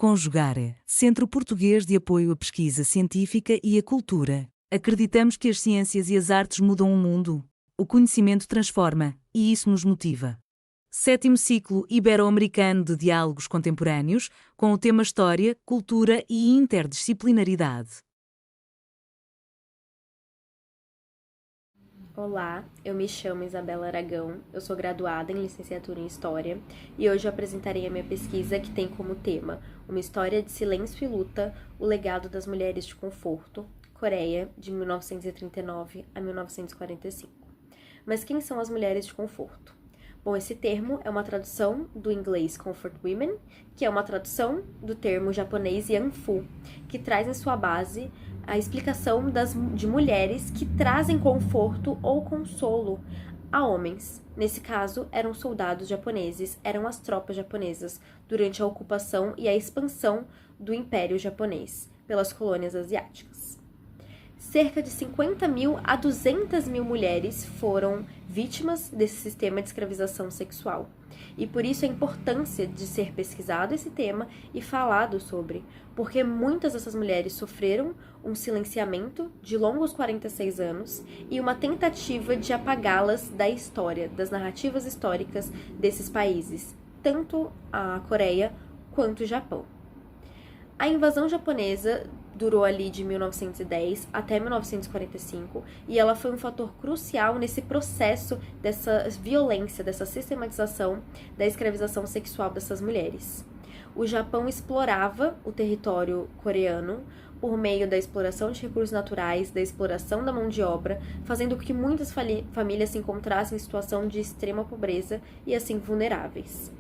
Conjugare, Centro Português de Apoio à Pesquisa Científica e à Cultura. Acreditamos que as ciências e as artes mudam o mundo. O conhecimento transforma, e isso nos motiva. Sétimo ciclo ibero-americano de diálogos contemporâneos, com o tema História, Cultura e Interdisciplinaridade. Olá, eu me chamo Isabela Aragão, eu sou graduada em licenciatura em História e hoje eu apresentarei a minha pesquisa que tem como tema Uma História de Silêncio e Luta, o Legado das Mulheres de Conforto, Coreia, de 1939 a 1945. Mas quem são as mulheres de conforto? Bom, esse termo é uma tradução do inglês Comfort Women, que é uma tradução do termo japonês Yanfu, que traz em sua base a explicação de mulheres que trazem conforto ou consolo a homens. Nesse caso, eram soldados japoneses, eram as tropas japonesas durante a ocupação e a expansão do Império Japonês pelas colônias asiáticas. Cerca de 50.000 a 200.000 mulheres foram vítimas desse sistema de escravização sexual. E por isso a importância de ser pesquisado esse tema e falado sobre, porque muitas dessas mulheres sofreram um silenciamento de longos 46 anos e uma tentativa de apagá-las da história, das narrativas históricas desses países, tanto a Coreia quanto o Japão. A invasão japonesa durou ali de 1910 até 1945 e ela foi um fator crucial nesse processo dessa violência, dessa sistematização da escravização sexual dessas mulheres. O Japão explorava o território coreano por meio da exploração de recursos naturais, da exploração da mão de obra, fazendo com que muitas famílias se encontrassem em situação de extrema pobreza e assim vulneráveis.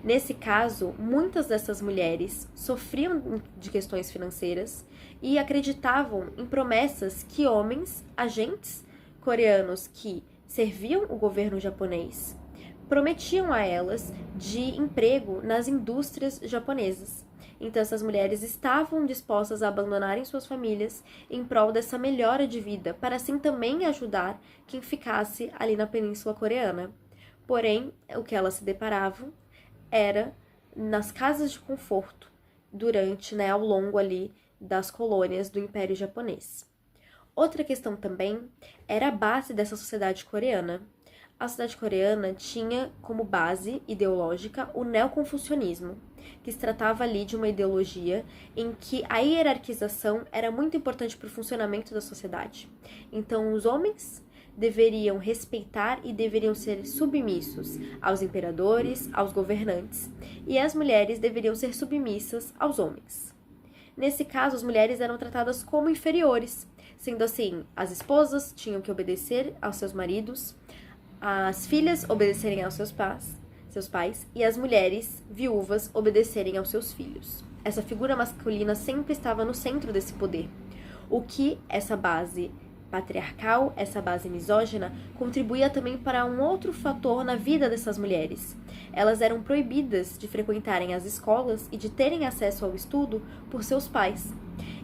Nesse caso, muitas dessas mulheres sofriam de questões financeiras e acreditavam em promessas que homens, agentes coreanos que serviam o governo japonês, prometiam a elas de emprego nas indústrias japonesas. Então, essas mulheres estavam dispostas a abandonarem suas famílias em prol dessa melhora de vida, para assim também ajudar quem ficasse ali na Península Coreana. Porém, o que elas se deparavam era nas casas de conforto durante, ao longo ali das colônias do Império Japonês. Outra questão também era a base dessa sociedade coreana. A sociedade coreana tinha como base ideológica o neoconfucionismo, que se tratava ali de uma ideologia em que a hierarquização era muito importante para o funcionamento da sociedade. Então, os homens deveriam respeitar e deveriam ser submissos aos imperadores, aos governantes, e as mulheres deveriam ser submissas aos homens. Nesse caso, as mulheres eram tratadas como inferiores, sendo assim, as esposas tinham que obedecer aos seus maridos, as filhas obedecerem aos seus pais, e as mulheres viúvas obedecerem aos seus filhos. Essa figura masculina sempre estava no centro desse poder, o que essa base patriarcal, essa base misógina, contribuía também para um outro fator na vida dessas mulheres. Elas eram proibidas de frequentarem as escolas e de terem acesso ao estudo por seus pais.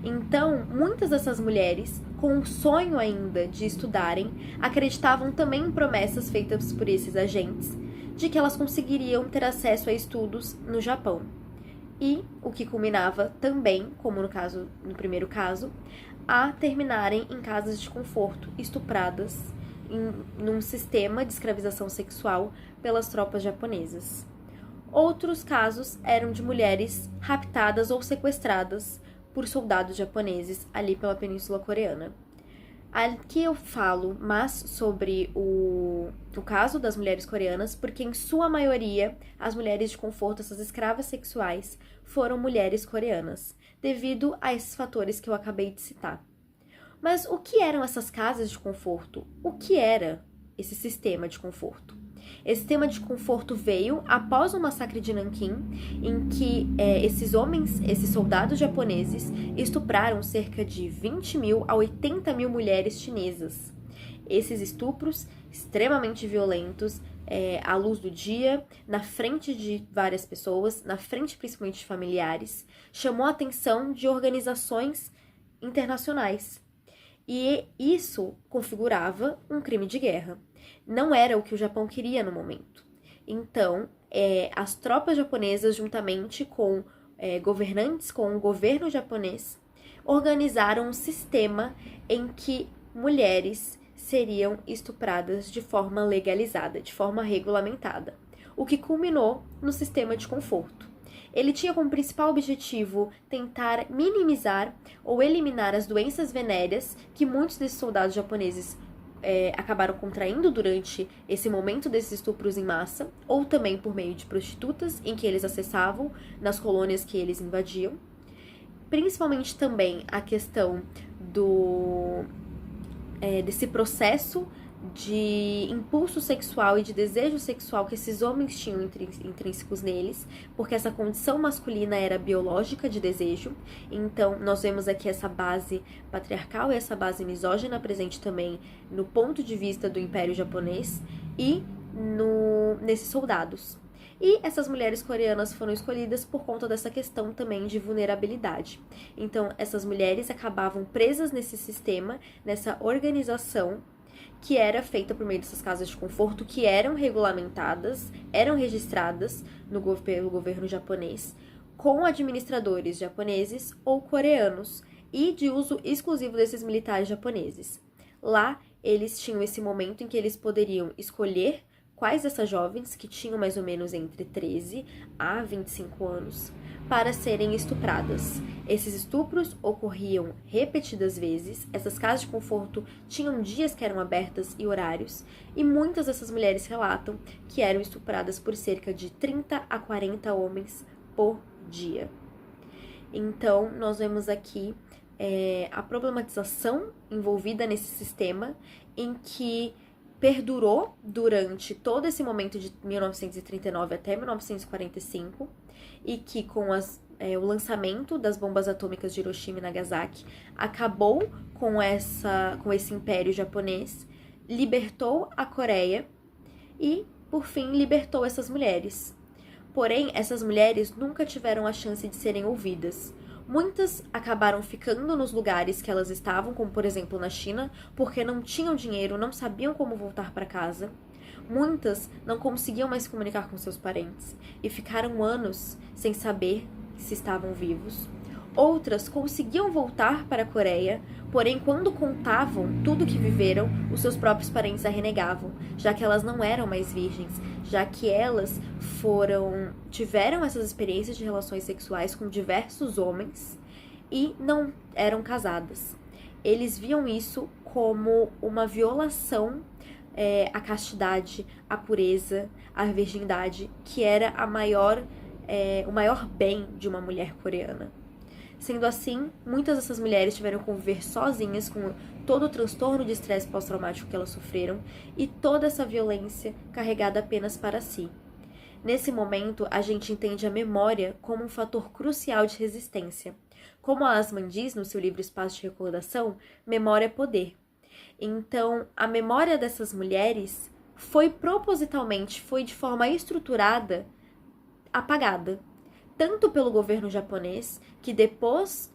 Então, muitas dessas mulheres, com o sonho ainda de estudarem, acreditavam também em promessas feitas por esses agentes, de que elas conseguiriam ter acesso a estudos no Japão. E o que culminava também, como no primeiro caso, a terminarem em casas de conforto, estupradas num sistema de escravização sexual pelas tropas japonesas. Outros casos eram de mulheres raptadas ou sequestradas por soldados japoneses ali pela Península Coreana. Aqui eu falo mais sobre o caso das mulheres coreanas, porque em sua maioria as mulheres de conforto, essas escravas sexuais, foram mulheres coreanas, devido a esses fatores que eu acabei de citar. Mas o que eram essas casas de conforto? O que era esse sistema de conforto? Esse sistema de conforto veio após o massacre de Nanquim, em que esses soldados japoneses estupraram cerca de 20.000 a 80.000 mulheres chinesas. Esses estupros extremamente violentos, à luz do dia, na frente de várias pessoas, na frente principalmente de familiares, chamou a atenção de organizações internacionais. E isso configurava um crime de guerra. Não era o que o Japão queria no momento. Então, as tropas japonesas, juntamente com governantes, com o governo japonês, organizaram um sistema em que mulheres seriam estupradas de forma legalizada, de forma regulamentada, o que culminou no sistema de conforto. Ele tinha como principal objetivo tentar minimizar ou eliminar as doenças venéreas que muitos desses soldados japoneses acabaram contraindo durante esse momento desses estupros em massa, ou também por meio de prostitutas em que eles acessavam nas colônias que eles invadiam. Principalmente também a questão desse processo de impulso sexual e de desejo sexual que esses homens tinham intrínsecos neles, porque essa condição masculina era biológica de desejo. Então, nós vemos aqui essa base patriarcal e essa base misógina presente também no ponto de vista do Império Japonês e nesses soldados. E essas mulheres coreanas foram escolhidas por conta dessa questão também de vulnerabilidade. Então, essas mulheres acabavam presas nesse sistema, nessa organização, que era feita por meio dessas casas de conforto, que eram regulamentadas, eram registradas pelo governo japonês, com administradores japoneses ou coreanos, e de uso exclusivo desses militares japoneses. Lá, eles tinham esse momento em que eles poderiam escolher quais dessas jovens, que tinham mais ou menos entre 13 a 25 anos, para serem estupradas. Esses estupros ocorriam repetidas vezes, essas casas de conforto tinham dias que eram abertas e horários, e muitas dessas mulheres relatam que eram estupradas por cerca de 30 a 40 homens por dia. Então, nós vemos aqui a problematização envolvida nesse sistema, em que perdurou durante todo esse momento de 1939 até 1945, e que com o lançamento das bombas atômicas de Hiroshima e Nagasaki acabou com esse império japonês, libertou a Coreia e, por fim, libertou essas mulheres. Porém, essas mulheres nunca tiveram a chance de serem ouvidas. Muitas acabaram ficando nos lugares que elas estavam, como por exemplo na China, porque não tinham dinheiro, não sabiam como voltar para casa. Muitas não conseguiam mais se comunicar com seus parentes e ficaram anos sem saber se estavam vivos. Outras conseguiam voltar para a Coreia, porém quando contavam tudo o que viveram, os seus próprios parentes a renegavam, já que elas não eram mais virgens, já que elas tiveram essas experiências de relações sexuais com diversos homens e não eram casadas. Eles viam isso como uma violação à castidade, à pureza, à virgindade, que era o maior bem de uma mulher coreana. Sendo assim, muitas dessas mulheres tiveram que conviver sozinhas com todo o transtorno de estresse pós-traumático que elas sofreram e toda essa violência carregada apenas para si. Nesse momento, a gente entende a memória como um fator crucial de resistência. Como a Asman diz no seu livro Espaço de Recordação, memória é poder. Então, a memória dessas mulheres foi de forma estruturada, apagada. Tanto pelo governo japonês, que depois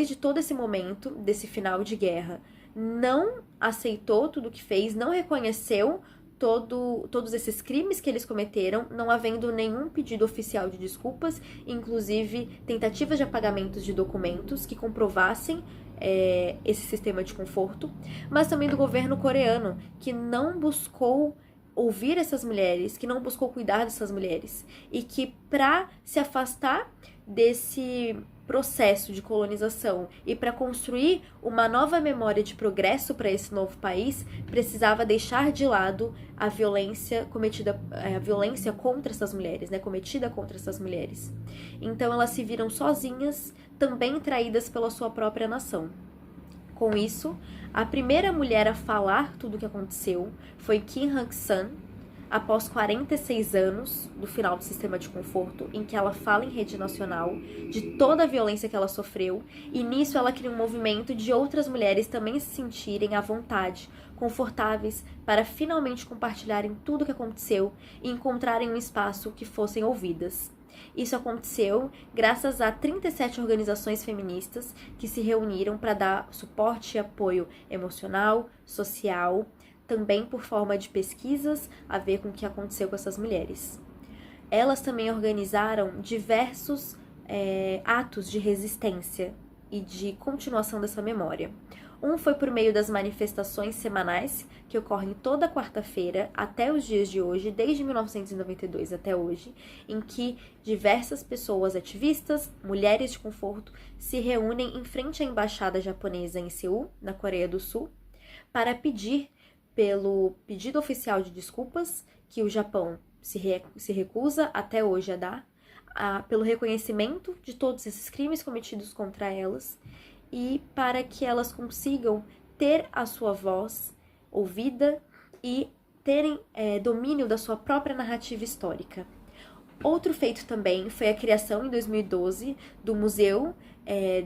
de todo esse momento, desse final de guerra, não aceitou tudo o que fez, não reconheceu todos esses crimes que eles cometeram, não havendo nenhum pedido oficial de desculpas, inclusive tentativas de apagamentos de documentos que comprovassem esse sistema de conforto, mas também do governo coreano, que não buscou ouvir essas mulheres, que não buscou cuidar dessas mulheres, e que para se afastar desse processo de colonização e para construir uma nova memória de progresso para esse novo país, precisava deixar de lado a violência contra essas mulheres, cometida contra essas mulheres. Então elas se viram sozinhas, também traídas pela sua própria nação. Com isso, a primeira mulher a falar tudo o que aconteceu foi Kim Hak-san, após 46 anos do final do sistema de conforto, em que ela fala em rede nacional de toda a violência que ela sofreu, e nisso ela cria um movimento de outras mulheres também se sentirem à vontade, confortáveis, para finalmente compartilharem tudo o que aconteceu e encontrarem um espaço que fossem ouvidas. Isso aconteceu graças a 37 organizações feministas que se reuniram para dar suporte e apoio emocional, social, também por forma de pesquisas a ver com o que aconteceu com essas mulheres. Elas também organizaram diversos atos de resistência e de continuação dessa memória. Um foi por meio das manifestações semanais, que ocorrem toda quarta-feira até os dias de hoje, desde 1992 até hoje, em que diversas pessoas ativistas, mulheres de conforto, se reúnem em frente à embaixada japonesa em Seul, na Coreia do Sul, para pedir, pelo pedido oficial de desculpas, que o Japão se recusa até hoje a dar, pelo reconhecimento de todos esses crimes cometidos contra elas, e para que elas consigam ter a sua voz ouvida e terem domínio da sua própria narrativa histórica. Outro feito também foi a criação, em 2012, do Museu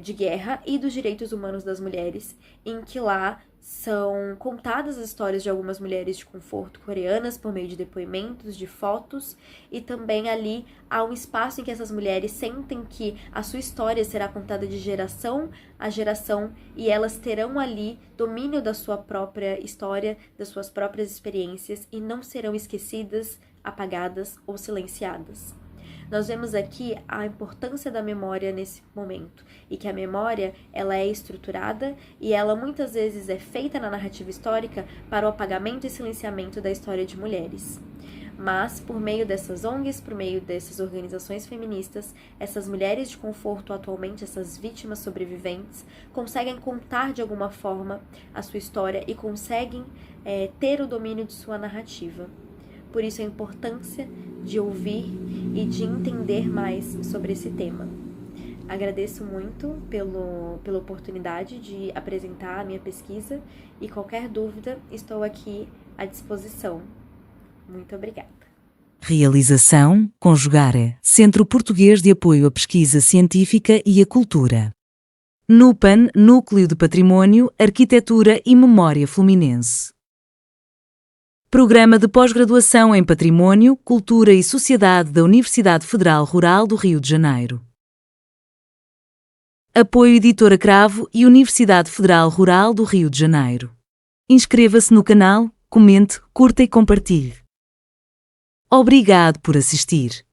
de Guerra e dos Direitos Humanos das Mulheres, em que lá são contadas as histórias de algumas mulheres de conforto coreanas por meio de depoimentos, de fotos, e também ali há um espaço em que essas mulheres sentem que a sua história será contada de geração a geração e elas terão ali domínio da sua própria história, das suas próprias experiências e não serão esquecidas, apagadas ou silenciadas. Nós vemos aqui a importância da memória nesse momento e que a memória ela é estruturada e ela muitas vezes é feita na narrativa histórica para o apagamento e silenciamento da história de mulheres. Mas, por meio dessas ONGs, por meio dessas organizações feministas, essas mulheres de conforto atualmente, essas vítimas sobreviventes, conseguem contar de alguma forma a sua história e conseguem ter o domínio de sua narrativa. Por isso a importância de ouvir e de entender mais sobre esse tema. Agradeço muito pela oportunidade de apresentar a minha pesquisa e qualquer dúvida estou aqui à disposição. Muito obrigada. Realização, Conjugare, Centro Português de Apoio à Pesquisa Científica e à Cultura. NUPAN, Núcleo de Património, Arquitetura e Memória Fluminense. Programa de Pós-Graduação em Património, Cultura e Sociedade da Universidade Federal Rural do Rio de Janeiro. Apoio Editora Cravo e Universidade Federal Rural do Rio de Janeiro. Inscreva-se no canal, comente, curta e compartilhe. Obrigado por assistir.